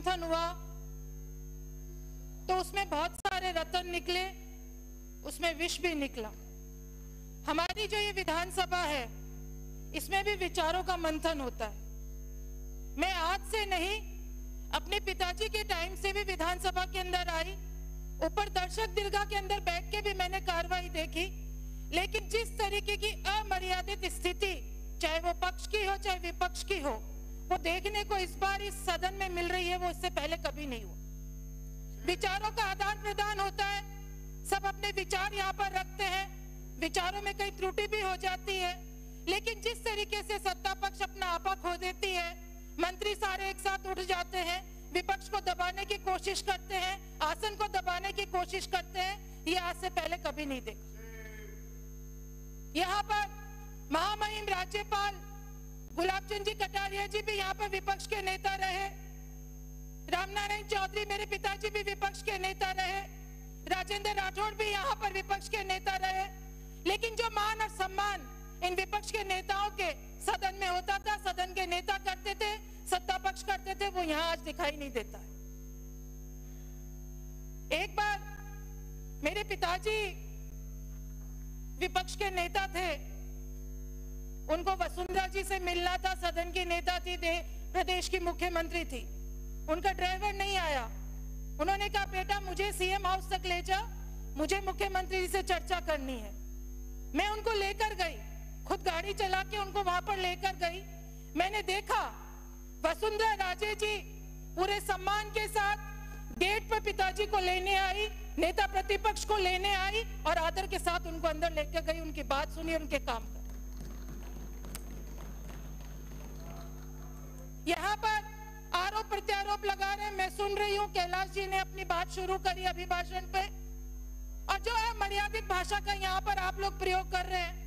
मंथन हुआ तो उसमें बहुत सारे रत्न निकले, उसमें विष भी निकला। हमारी जो ये विधानसभा है इसमें भी विचारों का मंथन होता है। मैं आज से नहीं, अपने पिताजी के टाइम से भी विधानसभा के अंदर आई, ऊपर दर्शक दीर्घा के अंदर बैठ के भी मैंने कार्रवाई देखी, लेकिन जिस तरीके की अमर्यादित स्थिति चाहे वो पक्ष की हो चाहे विपक्ष की हो, वो देखने को इस बार इस सदन में मिल रही है, वो इससे पहले कभी नहीं हुआ। विचारों का आदान प्रदान होता है, सब अपने विचार यहाँ पर रखते हैं, विचारों में कई त्रुटि भी हो जाती है, लेकिन जिस तरीके से सत्ता पक्ष अपना आपा खो देती है, मंत्री सारे एक साथ उठ जाते हैं, विपक्ष को दबाने की कोशिश करते हैं, आसन को दबाने की कोशिश करते हैं, ये आज से पहले कभी नहीं देखा। यहाँ पर महामहिम राज्यपाल गुलाब चंद जी कटारिया जी भी यहाँ पर विपक्ष के नेता रहे, रामनारायण चौधरी मेरे पिताजी भी विपक्ष के नेता रहे, राजेंद्र राठौड़ भी यहाँ पर विपक्ष के नेता रहे, लेकिन जो मान और सम्मान इन विपक्ष के नेताओं के सदन में होता था, सदन के नेता करते थे, सत्ता पक्ष करते थे, वो यहाँ आज दिखाई नहीं देता है। एक बार मेरे पिताजी विपक्ष के नेता थे, उनको वसुंधरा जी से मिलना था, सदन की नेता थी, प्रदेश की मुख्यमंत्री थी, उनका ड्राइवर नहीं आया। उन्होंने कहा बेटा मुझे सीएम हाउस तक ले जा, मुझे मुख्यमंत्री जी से चर्चा करनी है। मैं उनको लेकर गई, खुद गाड़ी चला के उनको वहां पर लेकर गई। मैंने देखा वसुंधरा राजे जी पूरे सम्मान के साथ गेट पर पिताजी को लेने आई, नेता प्रतिपक्ष को लेने आई और आदर के साथ उनको अंदर लेकर गई, उनकी बात सुनी और उनके काम कर। यहाँ पर आरोप प्रत्यारोप लगा रहे हैं, मैं सुन रही हूँ, कैलाश जी ने अपनी बात शुरू करी अभिभाषण पे, और जो अमर्यादित भाषा का यहाँ पर आप लोग प्रयोग कर रहे हैं।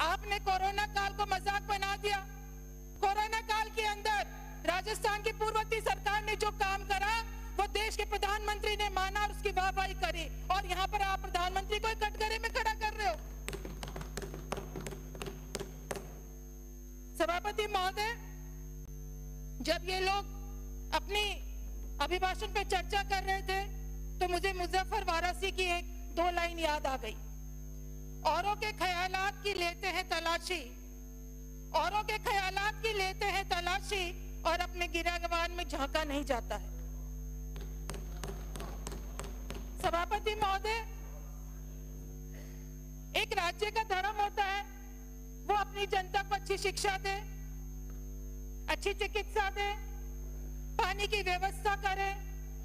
आपने कोरोना काल को मजाक बना दिया। कोरोना काल के अंदर राजस्थान की पूर्ववर्ती सरकार ने जो काम करा वो देश के प्रधानमंत्री ने माना और उसकी वाहवाही करी, और यहाँ पर आप प्रधानमंत्री को कटघरे में खड़ा कर रहे हो। सभापति महोदय, जब ये लोग अपनी अभिभाषण पे चर्चा कर रहे थे तो मुझे मुजफ्फर वारासी की एक दो लाइन याद आ गई। औरों के ख्यालात की लेते हैं तलाशी, औरों के ख्यालात की लेते हैं तलाशी, और अपने गिरहवान में झांका नहीं जाता है। सभापति महोदय, एक राज्य का धर्म होता है वो अपनी जनता को अच्छी शिक्षा दे, अच्छी चिकित्सा दे, पानी की व्यवस्था करे,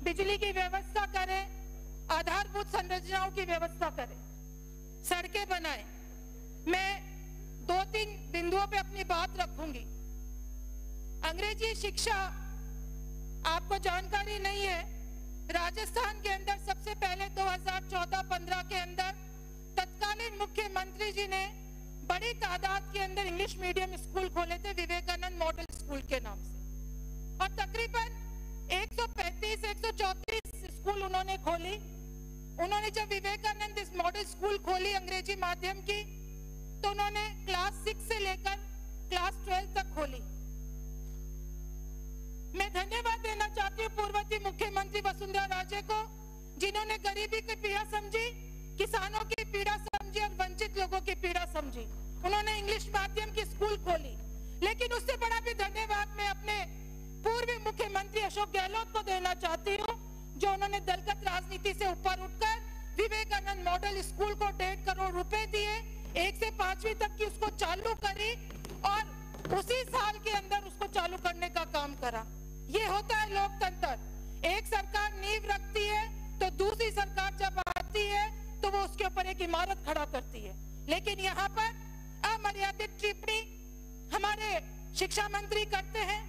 बिजली की व्यवस्था करे, आधारभूत संरचनाओं की व्यवस्था करे, सड़कें बनाए। मैं 2-3 बिंदुओं पे अपनी बात रखूंगी। अंग्रेजी शिक्षा आपको जानकारी नहीं है, राजस्थान के अंदर सबसे पहले 2014-15 के अंदर तत्कालीन मुख्यमंत्री जी ने बड़ी तादाद के अंदर इंग्लिश मीडियम स्कूल खोले थे, विवेकानंद मॉडल स्कूल के नाम से, और तकरीबन 135-134 स्कूल उन्होंने खोली। उन्होंने जब विवेकानंद इस मॉडल स्कूल खोली अंग्रेजी माध्यम की, तो उन्होंने क्लास 6 से लेकर क्लास 12 तक खोली। मैं धन्यवाद देना चाहती हूँ पूर्ववर्ती मुख्यमंत्री वसुंधरा राजे को, जिन्होंने गरीबी की पीड़ा समझी, किसानों की पीड़ा समझी और वंचित लोगों की पीड़ा समझी। उन्होंने इंग्लिश माध्यम की स्कूल खोली। लेकिन उससे बड़ा भी धन्यवाद मैं अपने पूर्व मुख्यमंत्री अशोक गहलोत को देना चाहती हूँ, जो उन्होंने दलगत राजनीति से ऊपर उठकर विवेकानंद मॉडल स्कूल को 1.5 करोड़ रुपए दिए, 1 से 5वीं तक की उसको चालू करी और उसी साल के अंदर उसको चालू करने का काम करा। ये होता है लोकतंत्र। एक सरकार नींव रखती है तो दूसरी सरकार जब आती है तो वो उसके ऊपर एक इमारत खड़ा करती है। लेकिन यहाँ पर अमर्यादित टिप्पणी हमारे शिक्षा मंत्री करते हैं,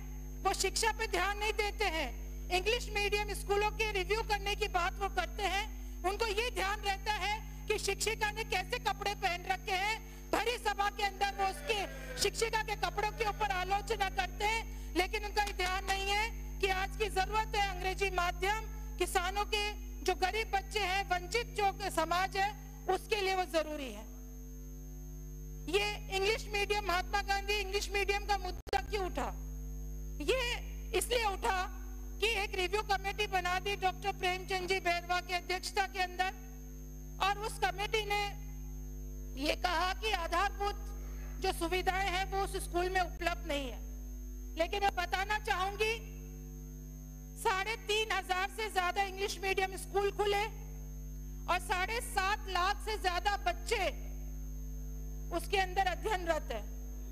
वो शिक्षा पे ध्यान नहीं देते हैं। इंग्लिश मीडियम स्कूलों के रिव्यू करने की बात वो करते हैं, उनको ये ध्यान रहता है कि शिक्षिका ने कैसे कपड़े पहन रखे हैं, भरी सभा के अंदर वो उसके शिक्षिका के कपड़ों के ऊपर आलोचना करते हैं, लेकिन उनका ध्यान नहीं है कि आज की जरूरत है अंग्रेजी माध्यम, किसानों के जो गरीब बच्चे हैं, वंचित जो समाज है, उसके लिए वो जरूरी है। ये English medium, Mahatma Gandhi English medium का मुद्दा क्यों उठा? ये इसलिए कि एक रिव्यू कमेटी बना दी डॉक्टर प्रेमचंद जी बैरवा की अध्यक्षता के अंदर, और उस कमेटी ने ये कहा कि आधारभूत जो सुविधाएं हैं वो उस स्कूल में उपलब्ध नहीं है। लेकिन मैं बताना चाहूंगी 3,500 से ज्यादा इंग्लिश मीडियम स्कूल खुले और 7.5 लाख से ज्यादा बच्चे उसके अंदर अध्ययनरत है।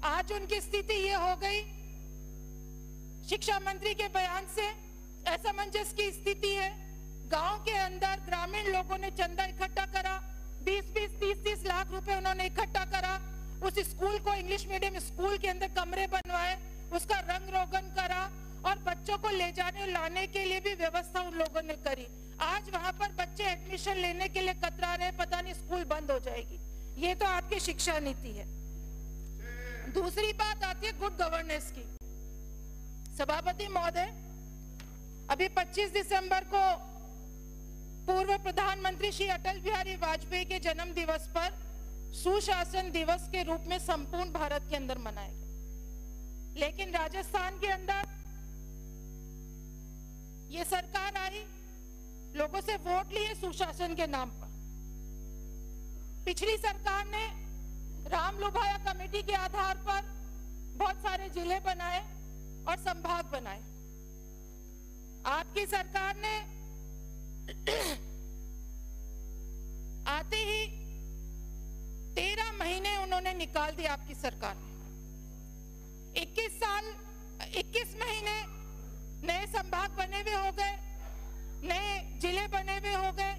आज उनकी स्थिति ये हो गई, शिक्षा मंत्री के बयान से असमंजस की स्थिति है। गांव के अंदर ग्रामीण लोगों ने चंदा इकट्ठा करा, 20-20, 30-30 लाख रुपए उन्होंने इकट्ठा करा। उस स्कूल को, इंग्लिश मीडियम स्कूल के अंदर कमरे बनवाए, उसका रंग रोगन करा और बच्चों को ले जाने लाने के लिए भी व्यवस्था उन लोगों ने करी। आज वहां पर बच्चे एडमिशन लेने के लिए कतरा रहे, पता नहीं स्कूल बंद हो जाएगी। ये तो आपकी शिक्षा नीति है। दूसरी बात आती है गुड गवर्नेंस की। सभापति महोदय, अभी 25 दिसंबर को पूर्व प्रधानमंत्री श्री अटल बिहारी वाजपेयी के जन्म दिवस पर सुशासन दिवस के रूप में संपूर्ण भारत के अंदर मनाया गया। लेकिन राजस्थान के अंदर ये सरकार आई, लोगों से वोट लिए सुशासन के नाम पर। पिछली सरकार ने राम लुभाया कमेटी के आधार पर बहुत सारे जिले बनाए और संभाग बनाए। आपकी सरकार ने आते ही 13 महीने उन्होंने निकाल दिया। आपकी सरकार ने 21 महीने नए संभाग बने हुए हो गए, नए जिले बने हुए हो गए।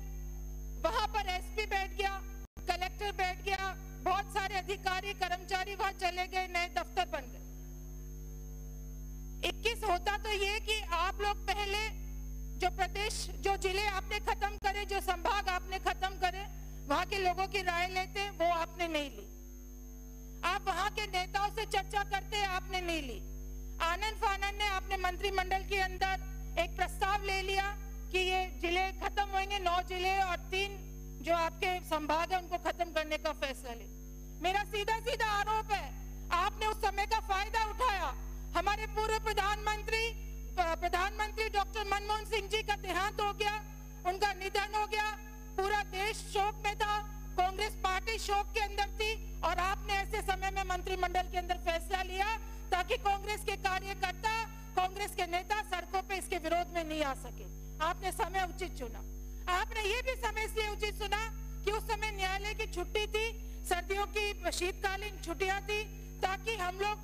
वहां पर एसपी बैठ गया, कलेक्टर बैठ गया, बहुत सारे अधिकारी कर्मचारी वहां चले गए, नए दफ्तर बन गए। 21 होता तो ये कि आप लोग पहले जो प्रदेश, जो जिले आपने खत्म करे, जो संभाग आपने खत्म करे, वहां के लोगों की राय लेते, वो आपने नहीं ली। आप वहां के नेताओं से चर्चा करते, आपने नहीं ली। आनंद फानन ने आपने मंत्रिमंडल के अंदर एक प्रस्ताव ले लिया कि ये जिले खत्म होंगे, 9 जिले और 3 जो आपके संभाग है उनको खत्म करने का फैसला ले। मेरा सीधा सीधा आरोप है, आपने उस समय का फायदा उठाया। हमारे पूर्व प्रधानमंत्री डॉक्टर मनमोहन सिंह जी का देहांत हो गया, उनका निधन हो गया, पूरा देश शोक में था, कांग्रेस पार्टी शोक के अंदर थी, और आपने ऐसे समय में मंत्रिमंडल के अंदर फैसला लिया ताकि कांग्रेस के कार्यकर्ता, कांग्रेस के नेता सड़कों पे इसके विरोध में नहीं आ सके। आपने समय उचित चुना। आपने ये भी समय इसलिए उचित चुना कि उस समय न्यायालय की छुट्टी थी, सर्दियों की शीतकालीन छुट्टियां थी, ताकि हम लोग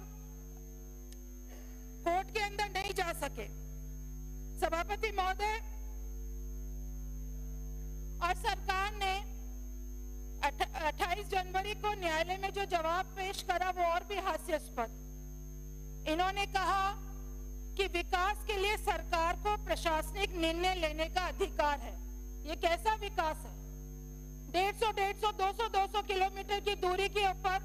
कोर्ट के अंदर नहीं जा सके। सभापति महोदय, और सरकार ने 28 जनवरी को न्यायालय में जो जवाब पेश करा वो और भी हास्यास्पद। इन्होंने कहा कि विकास के लिए सरकार को प्रशासनिक निर्णय लेने का अधिकार है। ये कैसा विकास है? 150, 200 किलोमीटर की दूरी के ऊपर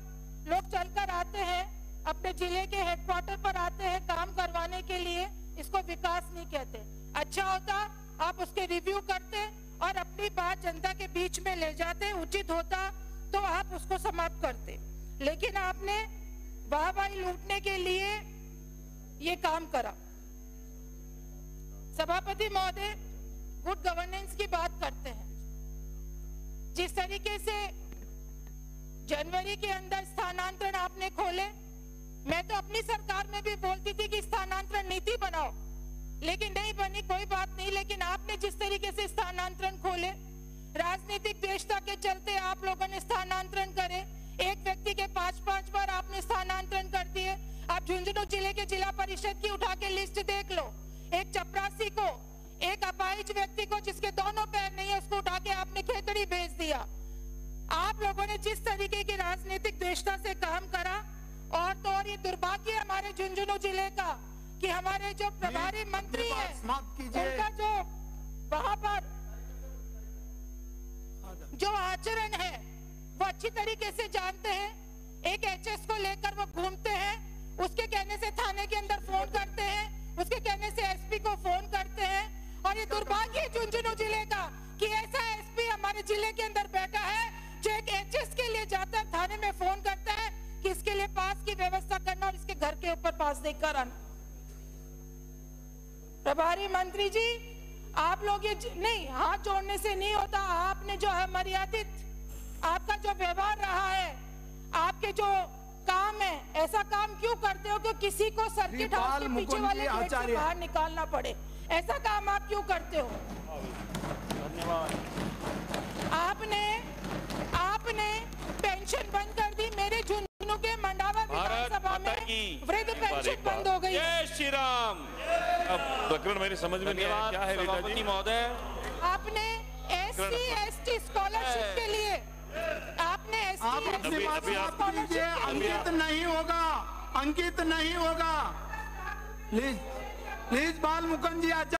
लोग चलकर आते हैं, अपने जिले के हेडक्वार्टर पर आते हैं काम करवाने के लिए। इसको विकास नहीं कहते। अच्छा होता आप उसके रिव्यू करते और अपनी बात जनता के बीच में ले जाते, उचित होता तो आप उसको समाप्त करते। लेकिन आपने वाहवाही लूटने के लिए ये काम करा। सभापति महोदय, गुड गवर्नेंस की बात करते हैं। जिस तरीके से जनवरी के अंदर स्थानांतरण आपने खोले, मैं तो अपनी सरकार में भी बोलती थी कि स्थानांतरण नीति बनाओ, लेकिन नहीं बनी, कोई बात नहीं। लेकिन आपने जिस तरीके से स्थानांतरण खोले, राजनीतिक द्वेषता के चलते आप लोगों ने स्थानांतरण करे। एक व्यक्ति के 5-5 बार आपने स्थानांतरण कर दिए। आप झुंझुनू जिले के जिला परिषद की उठा के लिस्ट देख लो। एक चपरासी को, एक अपाहिज व्यक्ति को जिसके दोनों पैर नहीं है, उसको उठा के आपने खेतड़ी भेज दिया। आप लोगों ने जिस तरीके की राजनीतिक द्वेषता से काम करा, और तो और ये दुर्भाग्य है हमारे झुंझुनू जिले का कि हमारे जो प्रभारी मंत्री है उनका जो वहां पर जो आचरण है वो अच्छी तरीके से जानते हैं। एक एचएस को लेकर वो घूमते हैं, उसके कहने से थाने के अंदर फोन करते हैं, उसके कहने से एसपी को फोन करते हैं। और ये दुर्भाग्य है झुंझुनू जिले का कि ऐसा एसपी हमारे जिले के अंदर बैठा है जो एक एचएस के लिए जाता है, थाने में फोन करता है कि इसके लिए पास की व्यवस्था करना और इसके घर के ऊपर पास देकर आना। प्रभारी मंत्री जी, आप लोग ये नहीं, हाथ जोड़ने से नहीं होता। आपने जो है मर्यादित, आपका जो व्यवहार रहा है, आपके जो काम है, ऐसा काम क्यों करते हो कि किसी को सर्किट हाउस के पीछे वाले गेट से बाहर निकालना पड़े? ऐसा काम आप क्यों करते हो? धन्यवाद। आपने पेंशन बंद कर दी। मेरे झुंझुनू के मंडावा विधानसभा में वृद्ध पेंशन बंद हो गई। जय श्री राम। अब प्रकरण मेरे समझ में नहीं आया, क्या है सभापति महोदय? आपने SC/ST स्कॉलरशिप के लिए अंकित नहीं होगा, अंकित नहीं होगा। प्लीज बाल मुकुंद जी आचार्य।